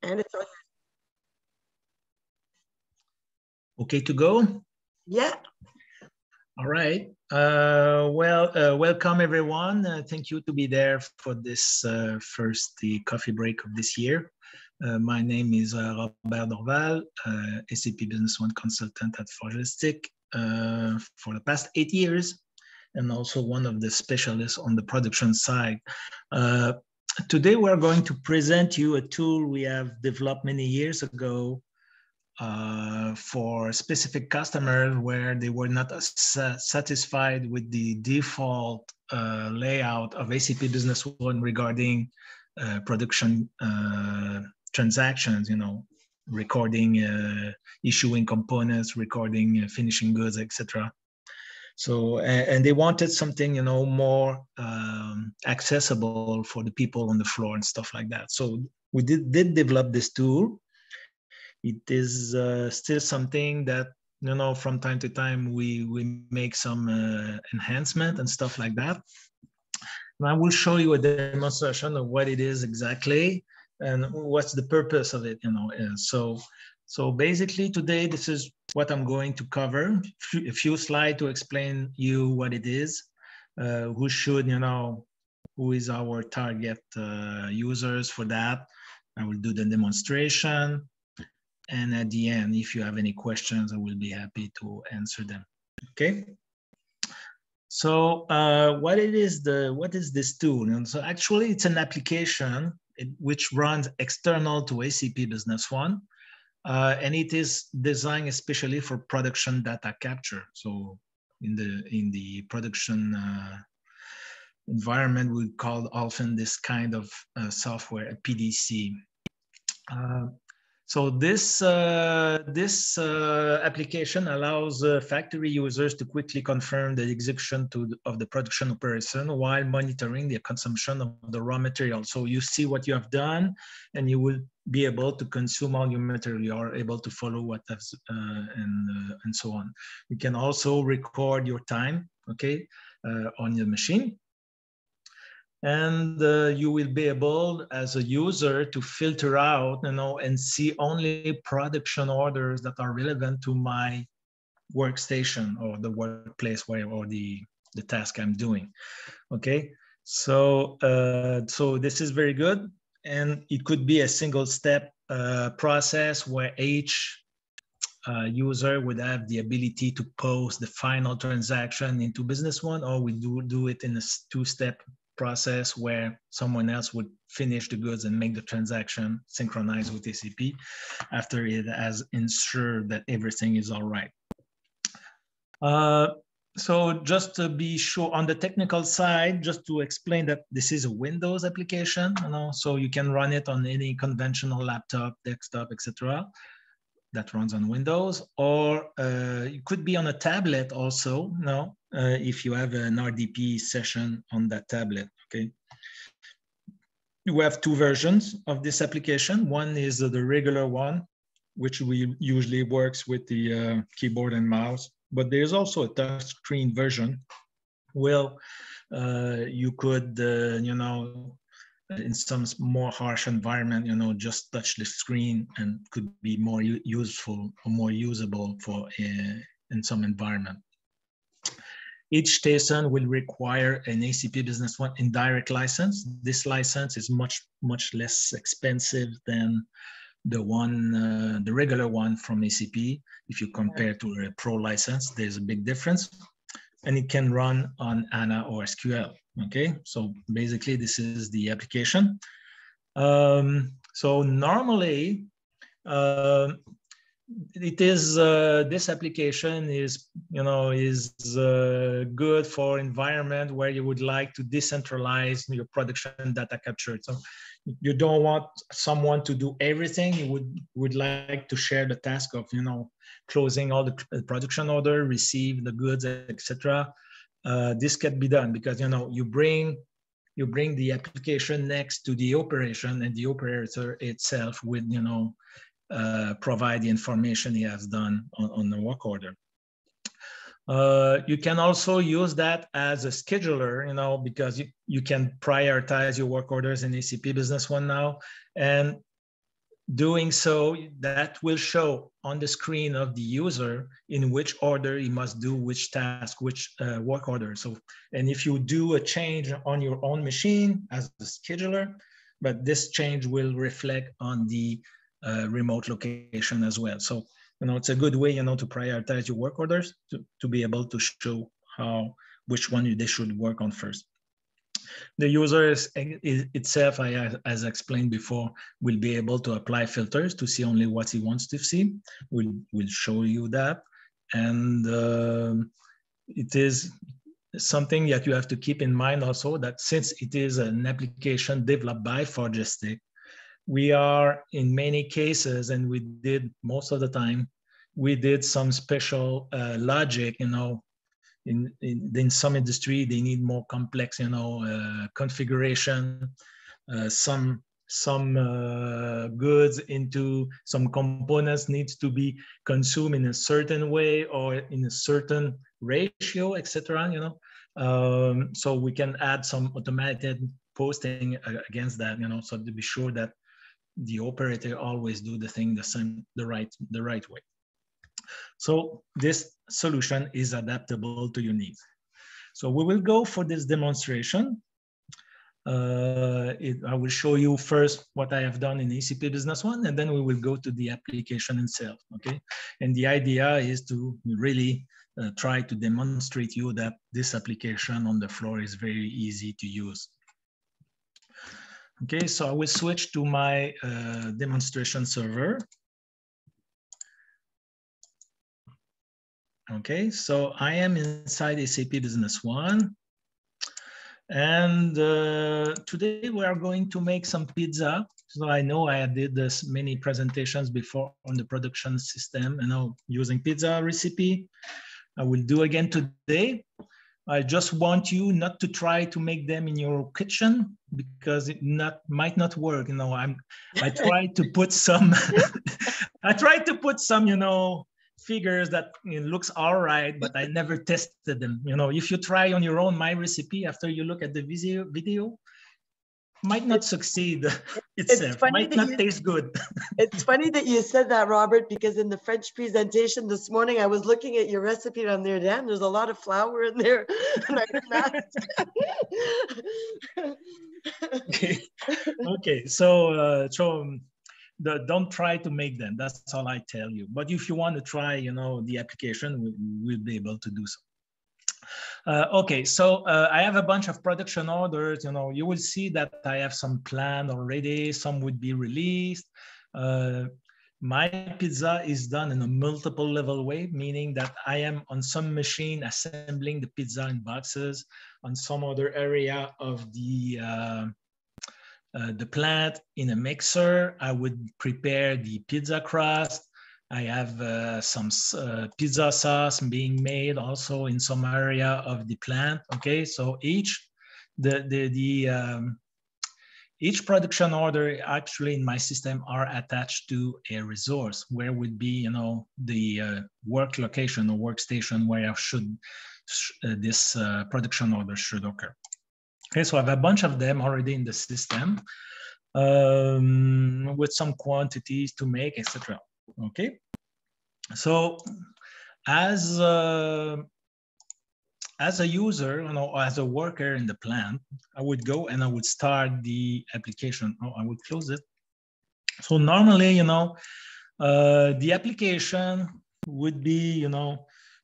And it's on. Okay to go? Yeah. All right. Welcome everyone. Thank you to be there for this first coffee break of this year. My name is Robert Duval, SAP Business One consultant at Forgestik for the past 8 years, and also one of the specialists on the production side. Today we're going to present you a tool we have developed many years ago for specific customers where they were not satisfied with the default layout of SAP Business One regarding production transactions, recording, issuing components, recording, finishing goods, etc. So, and they wanted something, more accessible for the people on the floor and stuff like that. So we did develop this tool. It is still something that, from time to time we make some enhancement and stuff like that. And I will show you a demonstration of what it is exactly and what's the purpose of it, So basically today, this is what I'm going to cover. A few slides to explain you what it is, who should, who is our target users for that. I will do the demonstration. And at the end, if you have any questions, I will be happy to answer them. Okay. So what is this tool? And so actually, it's an application which runs external to SAP Business One, and it is designed especially for production data capture. So in the production environment, we call often this kind of software a PDC. So this application allows factory users to quickly confirm the execution of the production operation while monitoring the consumption of the raw material. So you see what you have done, and you will be able to consume all your material. You are able to follow what has and so on. You can also record your time, okay, on your machine. And you will be able, as a user, to filter out, and see only production orders that are relevant to my workstation or the workplace or the task I'm doing. Okay, so this is very good, and it could be a single-step process where each user would have the ability to post the final transaction into Business One, or we do it in a two-step process where someone else would finish the goods and make the transaction synchronized with SAP after it has ensured that everything is all right. So just to be sure on the technical side, just to explain that this is a Windows application, so you can run it on any conventional laptop, desktop, etc. that runs on Windows, or it could be on a tablet also, if you have an RDP session on that tablet, okay? We have two versions of this application. One is the regular one, which usually works with the keyboard and mouse, but there's also a touchscreen version where you could, in some more harsh environment, just touch the screen, and could be more useful or more usable for in some environment. Each station will require an SAP Business One indirect license. This license is much less expensive than the regular one from SAP. If you compare to a Pro license, there's a big difference, and it can run on ANA or SQL. Okay, so basically this is the application. So normally, it is this application is good for environment where you would like to decentralize your production data capture. So you don't want someone to do everything. You would like to share the task of closing all the production order, receive the goods, etc. This can be done because you bring the application next to the operation, and the operator itself would provide the information he has done on the work order. You can also use that as a scheduler, because you can prioritize your work orders in SAP Business One now, and Doing so, that will show on the screen of the user in which order he must do which task, which work order. So, and if you do a change on your own machine as a scheduler, but this change will reflect on the remote location as well. So, it's a good way, to prioritize your work orders to be able to show which one they should work on first. The user itself, as explained before, will be able to apply filters to see only what he wants to see. We'll show you that. And it is something that you have to keep in mind also, that since it is an application developed by Forgestik, we are in many cases, and we did most of the time, we did some special logic, in some industry, they need more complex, configuration. Some goods into some components needs to be consumed in a certain way or in a certain ratio, etc. So we can add some automated posting against that, so to be sure that the operator always do the thing the right way. So this solution is adaptable to your needs. So we will go for this demonstration. I will show you first what I have done in ACP Business One, and then we will go to the application itself, okay? And the idea is to really try to demonstrate you that this application on the floor is very easy to use. Okay, so I will switch to my demonstration server. Okay, so I am inside SAP Business One. And today we are going to make some pizza. So I know I did this many presentations before on the production system, using pizza recipe. I will do again today. I just want you not to try to make them in your kitchen because it might not work. I tried to put some, figures that looks all right, but I never tested them. If you try on your own my recipe after you look at the video might not succeed itself. Might not taste good. It's funny that you said that, Robert, because in the French presentation this morning, I was looking at your recipe on there. Damn, there's a lot of flour in there. And I okay. So don't try to make them. That's all I tell you. But if you want to try, the application, we'll be able to do so. Okay, so I have a bunch of production orders. You will see that I have some planned already. Some would be released. My pizza is done in a multiple level way, meaning that I am on some machine assembling the pizza in boxes. On some other area of the plant in a mixer, I would prepare the pizza crust. I have some pizza sauce being made also in some area of the plant. Okay, so each production order actually in my system are attached to a resource where would be the work location or workstation where this production order should occur. Okay, so I have a bunch of them already in the system with some quantities to make, etc. Okay, so as a user, as a worker in the plant, I would go and I would start the application. I would close it. So normally, the application would be,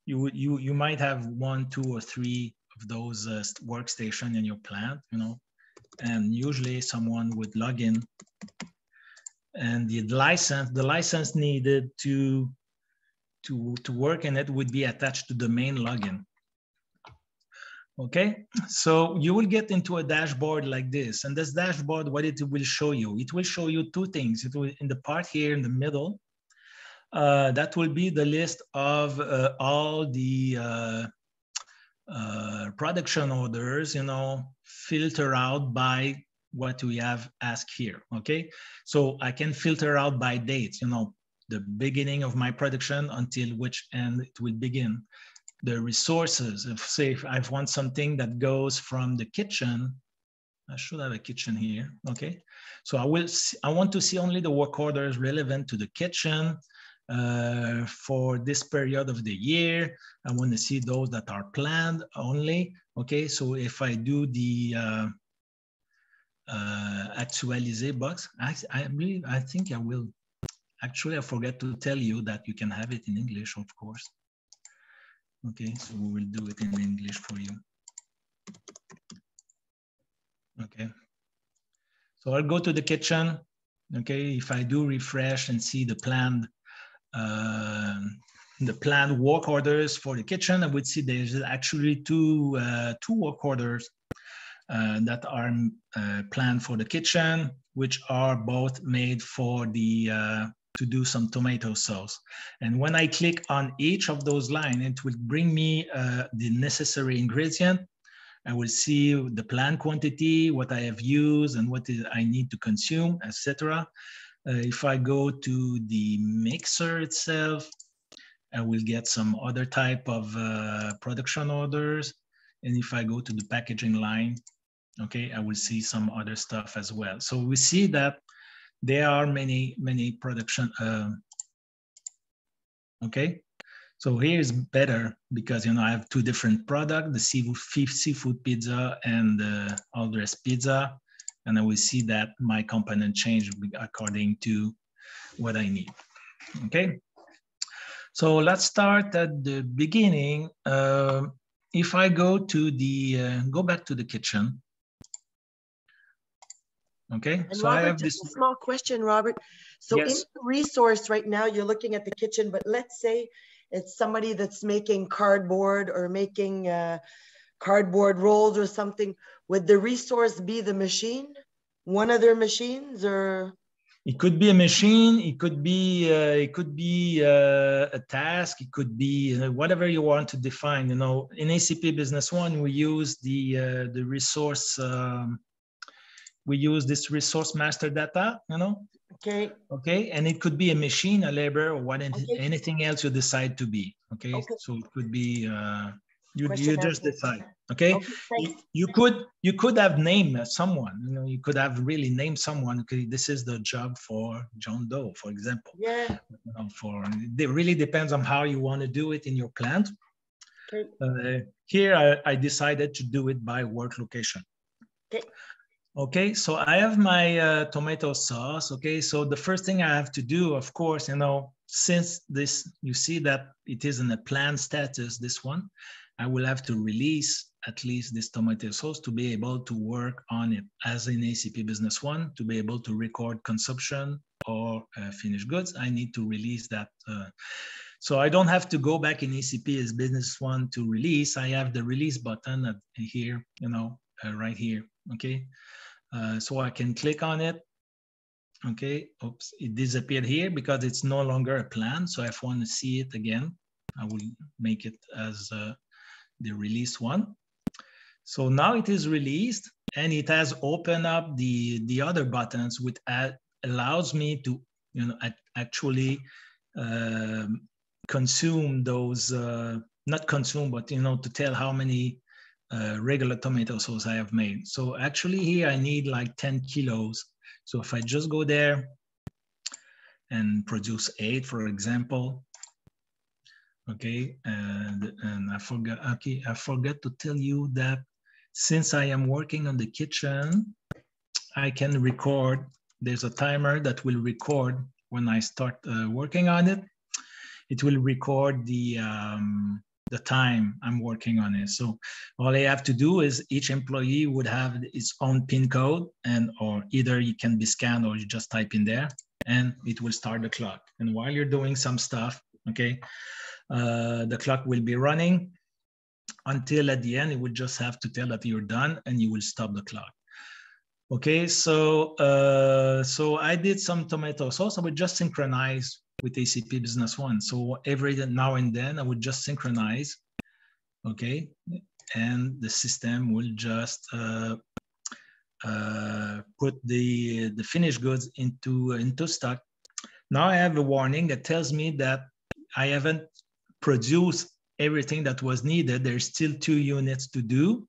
you might have 1, 2, or 3 of those workstation in your plant, and usually someone would log in, and the license needed to work in it would be attached to the main login. Okay, so you will get into a dashboard like this, and this dashboard, what it will show you? It will show you 2 things. It will, in the part here in the middle, that will be the list of all the production orders, filter out by what we have asked here. Okay, so I can filter out by dates, the beginning of my production until which end it will begin. The resources, if I want something that goes from the kitchen I should have a kitchen here. Okay, so I want to see only the work orders relevant to the kitchen for this period of the year. I want to see those that are planned only. Okay, so if I do the actualize box, I think I will. Actually, I forgot to tell you that you can have it in English, of course. Okay, so we will do it in English for you. Okay. So I'll go to the kitchen. Okay, if I do refresh and see the planned work orders for the kitchen, I would see there's actually two work orders that are planned for the kitchen, which are both made for the to do some tomato sauce. And when I click on each of those lines, it will bring me the necessary ingredient. I will see the planned quantity, what I have used, and what I need to consume, etc. If I go to the mixer itself, I will get some other type of production orders. And if I go to the packaging line, okay, I will see some other stuff as well. So we see that there are many production, okay? So here is better because, you know, I have two different products, the seafood pizza and the all dressed pizza. And I will see that my component change according to what I need, okay? So let's start at the beginning. If I go to the, go back to the kitchen. Okay, and so Robert, I have just this a small question, Robert. So yes. in the resource right now, you're looking at the kitchen, but let's say it's somebody that's making cardboard or making cardboard rolls or something. Would the resource be the machine, one of their machines, or? It could be a machine. It could be a task. It could be whatever you want to define. You know, in ACP Business One, we use the resource. We use this resource master data. You know. Okay. Okay, and it could be a machine, a labor, or what Okay. anything else you decide to be. Okay, Okay. so it could be you just answer. decide. Okay, you could have named someone. You know, you could have really named someone. Okay, this is the job for John Doe, for example. Yeah. It really depends on how you want to do it in your plant. Okay. Here, I decided to do it by work location. Okay. Okay, so I have my tomato sauce. Okay, so the first thing I have to do, of course, you know, since this, you see that it is in a planned status, this one, I will have to release at least this tomato sauce to be able to work on it as in ACP Business One, to be able to record consumption or finished goods. I need to release that. So I don't have to go back in ACP as Business One to release. I have the release button here, you know, right here. Okay. So I can click on it. Okay, oops, it disappeared here because it's no longer a plan. So if I want to see it again, I will make it as the release one. So now it is released and it has opened up the other buttons, which allows me to, you know, actually consume those, not consume, but, you know, to tell how many regular tomato sauce I have made. So actually here I need like 10 kilos. So if I just go there and produce 8, for example, okay, and I forgot to tell you that since I am working on the kitchen, I can record. There's a timer that will record when I start working on it. It will record the time I'm working on it. So all I have to do is each employee would have its own PIN code, and or either it can be scanned or you just type in there and it will start the clock. And while you're doing some stuff, okay, the clock will be running until at the end, it will just have to tell that you're done and you will stop the clock. Okay, so so I did some tomato sauce. I would just synchronize with ACP Business One. So every now and then I would just synchronize, okay? And the system will just put the finished goods into stock. Now I have a warning that tells me that I haven't produced everything that was needed. There's still 2 units to do.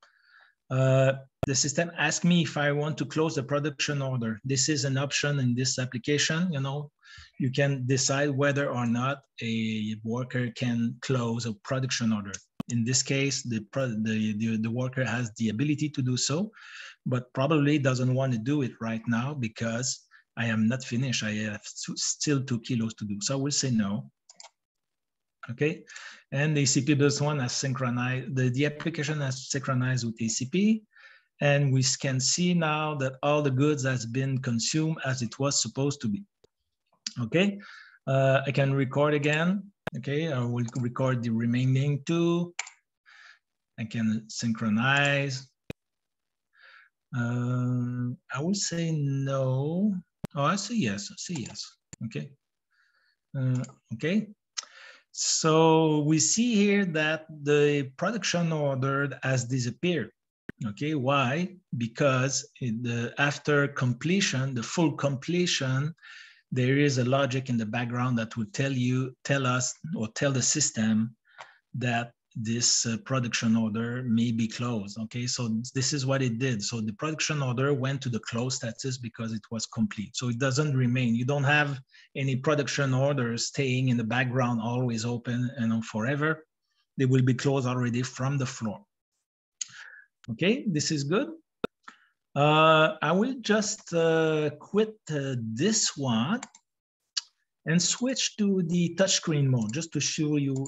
the system asks me if I want to close the production order. This is an option in this application. You know, you can decide whether or not a worker can close a production order. In this case, the worker has the ability to do so, but probably doesn't want to do it right now because I am not finished. I have still 2 kilos to do. So I will say no. Okay, and the ACP business one has synchronized, the application has synchronized with ACP, and we can see now that all the goods has been consumed as it was supposed to be. Okay, I can record again. Okay, I will record the remaining 2. I can synchronize. I will say no. Oh, I say yes. I say yes. Okay. Okay. So we see here that the production order has disappeared. Okay, why? Because after completion, the full completion, there is a logic in the background that will tell us, or tell the system that this production order may be closed. Okay, so this is what it did. So the production order went to the closed status because it was complete. So it doesn't remain. You don't have any production orders staying in the background, always open and forever. They will be closed already from the floor. Okay, this is good. I will just quit this one and switch to the touchscreen mode just to show you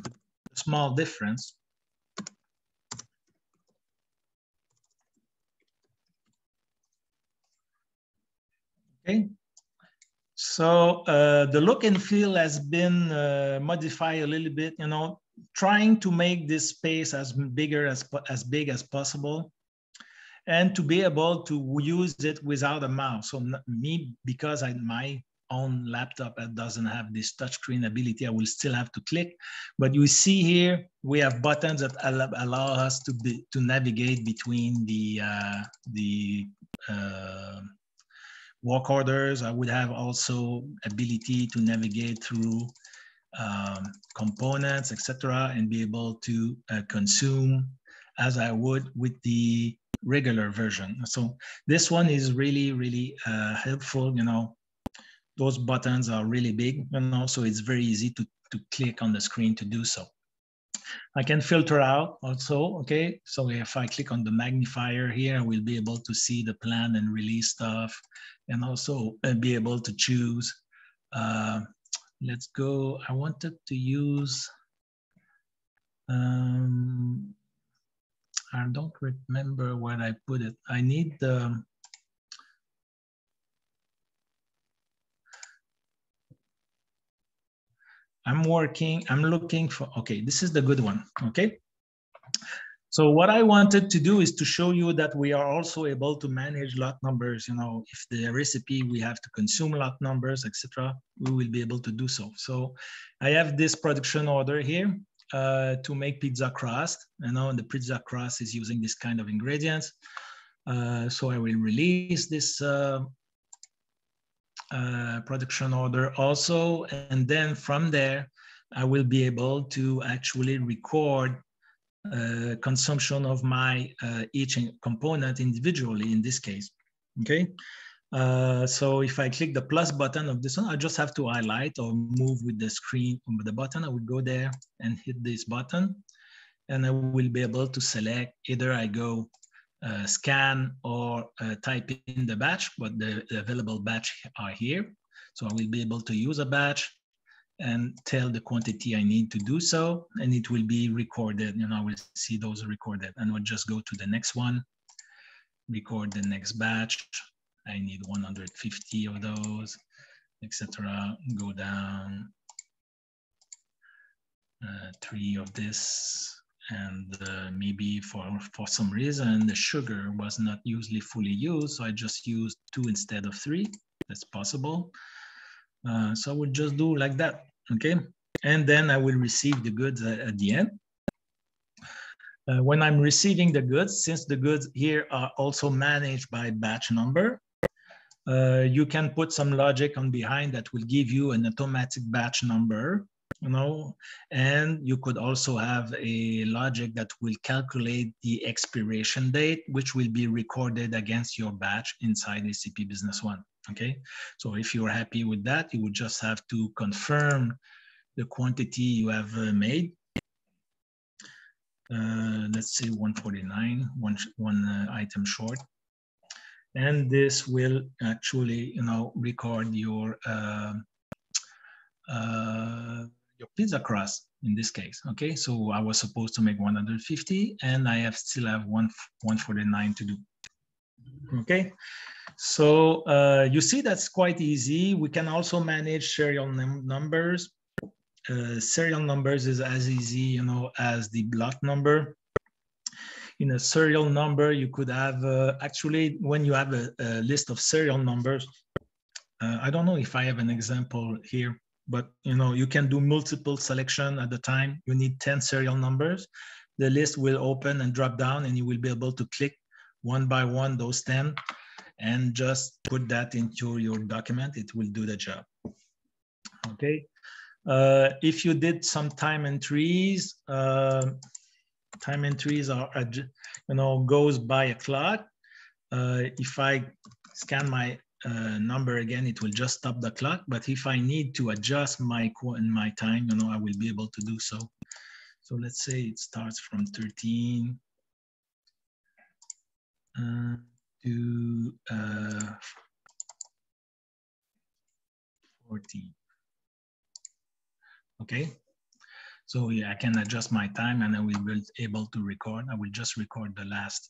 a small difference. Okay, so the look and feel has been modified a little bit, you know, trying to make this space as big as possible, and to be able to use it without a mouse. So me, because my own laptop doesn't have this touchscreen ability, I will still have to click. But you see here, we have buttons that allow us to navigate between the work orders. I would have also ability to navigate through components, etc., and be able to consume as I would with the regular version. So this one is really, really helpful. You know, those buttons are really big, you know, so it's very easy to click on the screen to do so. I can filter out also, okay? So if I click on the magnifier here, I will be able to see the plan and release stuff, and also be able to choose. Let's go, I wanted to use, I don't remember where I put it. I need the, I'm looking for, okay, this is the good one, okay? So what I wanted to do is to show you that we are also able to manage lot numbers. You know, if the recipe, we have to consume lot numbers, etc., we will be able to do so. So I have this production order here to make pizza crust. You know, and the pizza crust is using this kind of ingredients. So I will release this production order also, and then from there I will be able to actually record consumption of my each component individually in this case. Okay, so if I click the plus button of this one, I just have to highlight or move with the screen with the button. I would go there and hit this button, and I will be able to select either I go scan or type in the batch, but the available batch are here. So I will be able to use a batch and tell the quantity I need to do so, and it will be recorded. You know, I will see those recorded, and we'll just go to the next one, record the next batch. I need 150 of those, etc. Go down 3 of this. And maybe for some reason, the sugar was not usually fully used, so I just used 2 instead of 3. That's possible. So I would just do like that, okay? And then I will receive the goods at the end. When I'm receiving the goods, since the goods here are also managed by batch number, you can put some logic on behind that will give you an automatic batch number you know, and you could also have a logic that will calculate the expiration date, which will be recorded against your batch inside SAP Business One. Okay, so if you're happy with that, you would just have to confirm the quantity you have made. Let's say 149, one item short. And this will actually, you know, record your pizza crust in this case. Okay, so I was supposed to make 150 and I still have 149 to do. Okay, so you see that's quite easy. We can also manage serial numbers. Serial numbers is as easy, you know, as the block number. In a serial number, you could have actually when you have a list of serial numbers. I don't know if I have an example here, but you know, you can do multiple selection at the time. You need 10 serial numbers. The list will open and drop down, and you will be able to click one by one those 10 and just put that into your document. It will do the job. Okay. If you did some time entries, time entries are, you know, goes by a clock. If I scan my number again, it will just stop the clock. But if I need to adjust my time, you know, I will be able to do so. So let's say it starts from 13 to 14. Okay. So yeah, I can adjust my time and I will be able to record. I will just record the last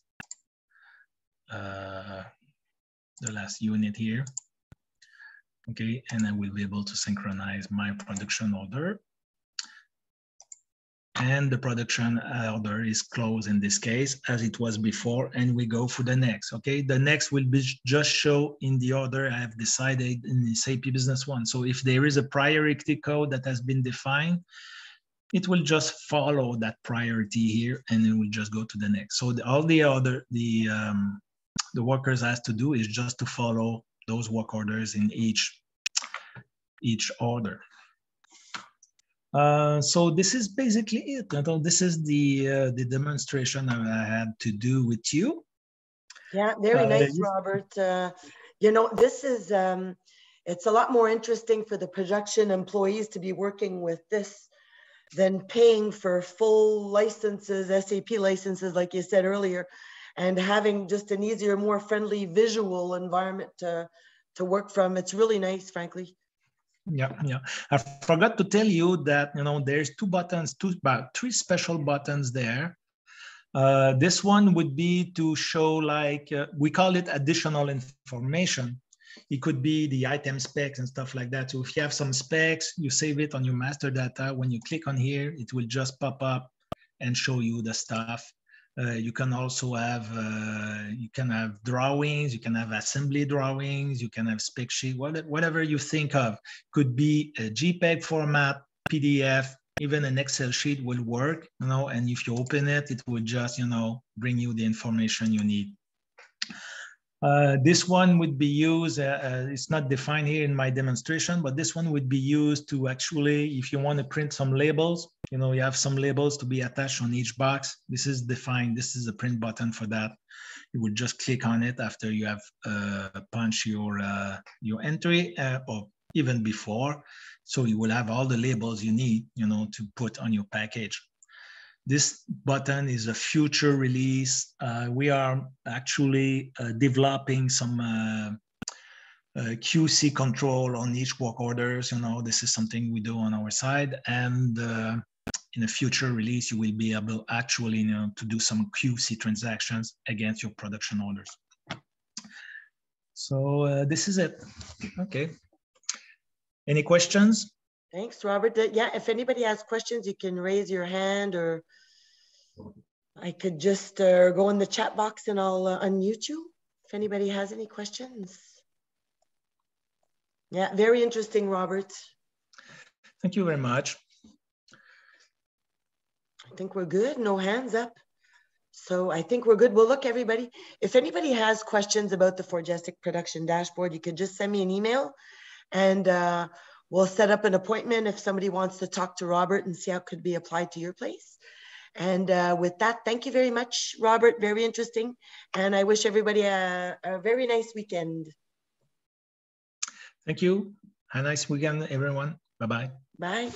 unit here. Okay, and I will be able to synchronize my production order. And the production order is closed in this case, as it was before, and we go for the next. Okay, the next will be just show in the order I have decided in SAP Business One. So if there is a priority code that has been defined, it will just follow that priority here, and it will just go to the next. So all the other the workers has to do is just to follow those work orders in each order. So this is basically it. This is the demonstration I had to do with you. Yeah, very nice, Robert. You know, this is, it's a lot more interesting for the production employees to be working with this than paying for full licenses, SAP licenses, like you said earlier, and having just an easier, more friendly visual environment to work from. It's really nice, frankly. Yeah. I forgot to tell you that, you know, there's three special buttons there. This one would be to show, like, we call it additional information. It could be the item specs and stuff like that. So if you have some specs, you save it on your master data. When you click on here, it will just pop up and show you the stuff. You can also have drawings, you can have assembly drawings, you can have spec sheet, whatever you think of. Could be a JPEG format, PDF, even an Excel sheet will work, you know, and if you open it, it will just, you know, bring you the information you need. This one would be used, it's not defined here in my demonstration, but this one would be used to actually, if you want to print some labels, you know, you have some labels to be attached on each box. This is defined. This is a print button for that. You would just click on it after you have punched your entry or even before. So you will have all the labels you need, you know, to put on your package. This button is a future release. We are actually developing some QC control on each work orders. You know, this is something we do on our side, and in a future release, you will be able actually, you know, to do some QC transactions against your production orders. So this is it. Okay. Any questions? Thanks, Robert. Yeah, if anybody has questions, you can raise your hand, or I could just go in the chat box and I'll unmute you if anybody has any questions. Yeah, very interesting, Robert. Thank you very much. I think we're good. No hands up. So I think we're good. Well, look, everybody, if anybody has questions about the Forgestik production dashboard, you can just send me an email, and we'll set up an appointment if somebody wants to talk to Robert and see how it could be applied to your place. And with that, thank you very much, Robert. Very interesting. And I wish everybody a very nice weekend. Thank you. Have a nice weekend, everyone. Bye-bye. Bye.